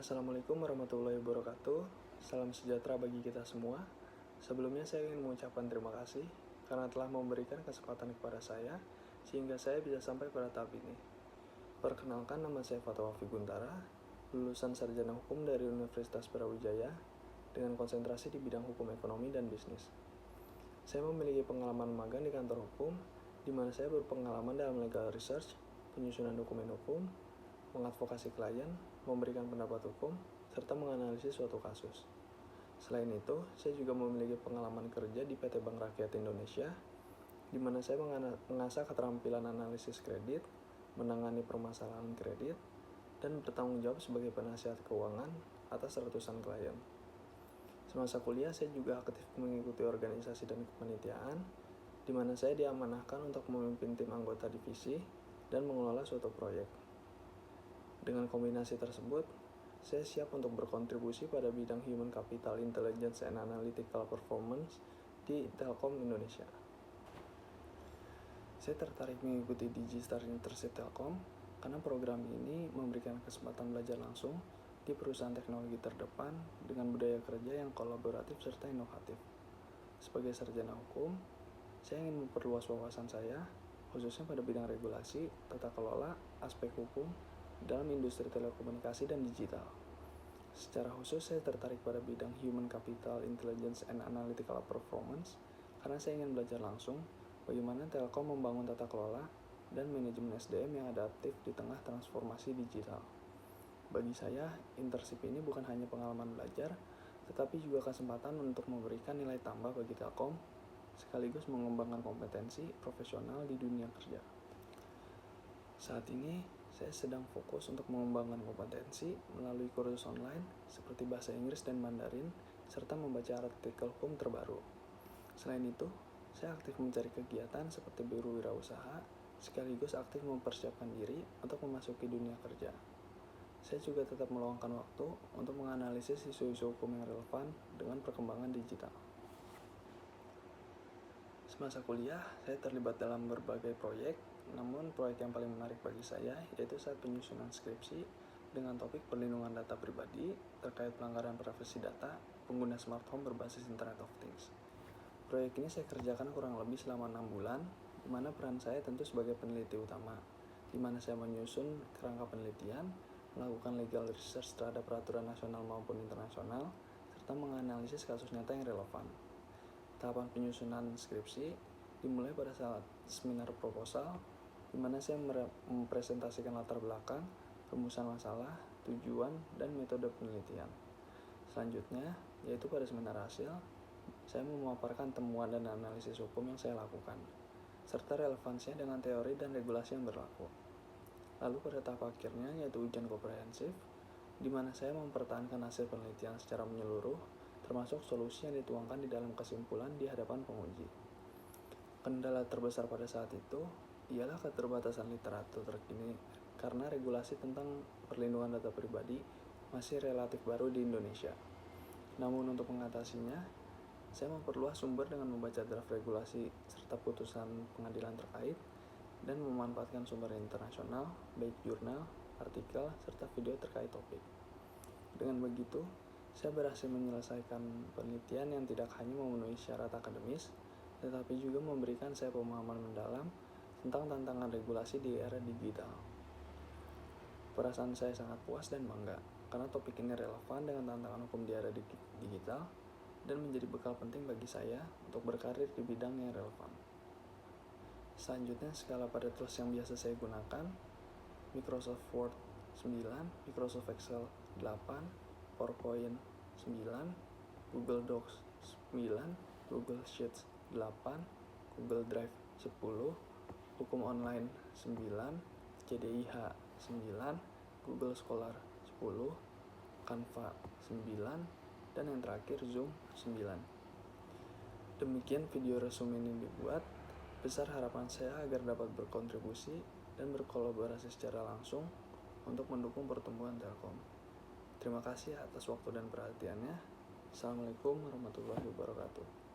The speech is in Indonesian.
Assalamualaikum warahmatullahi wabarakatuh. Salam sejahtera bagi kita semua. Sebelumnya saya ingin mengucapkan terima kasih karena telah memberikan kesempatan kepada saya sehingga saya bisa sampai pada tahap ini. Perkenalkan, nama saya Fatwa Guntara, lulusan sarjana hukum dari Universitas Brawijaya dengan konsentrasi di bidang hukum ekonomi dan bisnis. Saya memiliki pengalaman magang di kantor hukum, di mana saya berpengalaman dalam legal research, penyusunan dokumen hukum, mengadvokasi klien, memberikan pendapat hukum, serta menganalisis suatu kasus. Selain itu, saya juga memiliki pengalaman kerja di PT Bank Rakyat Indonesia, di mana saya mengasah keterampilan analisis kredit, menangani permasalahan kredit, dan bertanggung jawab sebagai penasihat keuangan atas ratusan klien. Semasa kuliah, saya juga aktif mengikuti organisasi dan kepanitiaan, di mana saya diamanahkan untuk memimpin tim anggota divisi dan mengelola suatu proyek. Dengan kombinasi tersebut, saya siap untuk berkontribusi pada bidang Human Capital Intelligence and Analytical Performance di Telkom Indonesia. Saya tertarik mengikuti Digistar Internship Telkom karena program ini memberikan kesempatan belajar langsung di perusahaan teknologi terdepan dengan budaya kerja yang kolaboratif serta inovatif. Sebagai sarjana hukum, saya ingin memperluas wawasan saya, khususnya pada bidang regulasi, tata kelola, aspek hukum, dalam industri telekomunikasi dan digital. Secara khusus, saya tertarik pada bidang Human Capital Intelligence and Analytical Performance karena saya ingin belajar langsung bagaimana Telkom membangun tata kelola dan manajemen SDM yang adaptif di tengah transformasi digital. Bagi saya, internship ini bukan hanya pengalaman belajar, tetapi juga kesempatan untuk memberikan nilai tambah bagi Telkom, sekaligus mengembangkan kompetensi profesional di dunia kerja. Saat ini, saya sedang fokus untuk mengembangkan kompetensi melalui kursus online seperti bahasa Inggris dan Mandarin, serta membaca artikel hukum terbaru. Selain itu, saya aktif mencari kegiatan seperti berwirausaha, sekaligus aktif mempersiapkan diri untuk memasuki dunia kerja. Saya juga tetap meluangkan waktu untuk menganalisis isu-isu hukum yang relevan dengan perkembangan digital. Semasa kuliah, saya terlibat dalam berbagai proyek, namun proyek yang paling menarik bagi saya yaitu saat penyusunan skripsi dengan topik perlindungan data pribadi terkait pelanggaran privasi data pengguna smart home berbasis Internet of Things. Proyek ini saya kerjakan kurang lebih selama 6 bulan, di mana peran saya tentu sebagai peneliti utama, di mana saya menyusun kerangka penelitian, melakukan legal research terhadap peraturan nasional maupun internasional, serta menganalisis kasus nyata yang relevan. Tahapan penyusunan skripsi dimulai pada saat seminar proposal, di mana saya mempresentasikan latar belakang, rumusan masalah, tujuan, dan metode penelitian. Selanjutnya, yaitu pada seminar hasil, saya memaparkan temuan dan analisis hukum yang saya lakukan, serta relevansinya dengan teori dan regulasi yang berlaku. Lalu pada tahap akhirnya, yaitu ujian komprehensif, di mana saya mempertahankan hasil penelitian secara menyeluruh, termasuk solusi yang dituangkan di dalam kesimpulan di hadapan penguji. Kendala terbesar pada saat itu ialah keterbatasan literatur terkini karena regulasi tentang perlindungan data pribadi masih relatif baru di Indonesia. Namun untuk mengatasinya, saya memperluas sumber dengan membaca draft regulasi serta putusan pengadilan terkait dan memanfaatkan sumber internasional, baik jurnal, artikel, serta video terkait topik. Dengan begitu, saya berhasil menyelesaikan penelitian yang tidak hanya memenuhi syarat akademis, tetapi juga memberikan saya pemahaman mendalam tentang tantangan regulasi di era digital. Perasaan saya sangat puas dan bangga, karena topik ini relevan dengan tantangan hukum di era digital dan menjadi bekal penting bagi saya untuk berkarir di bidang yang relevan. Selanjutnya, skala pada tools yang biasa saya gunakan: Microsoft Word 9, Microsoft Excel 8, PowerPoint 9, Google Docs 9, Google Sheets 8, Google Drive 10, Hukum Online 9, CDIH 9, Google Scholar 10, Canva 9, dan yang terakhir Zoom 9. Demikian video resume ini dibuat. Besar harapan saya agar dapat berkontribusi dan berkolaborasi secara langsung untuk mendukung pertumbuhan Telkom. Terima kasih atas waktu dan perhatiannya. Assalamualaikum warahmatullahi wabarakatuh.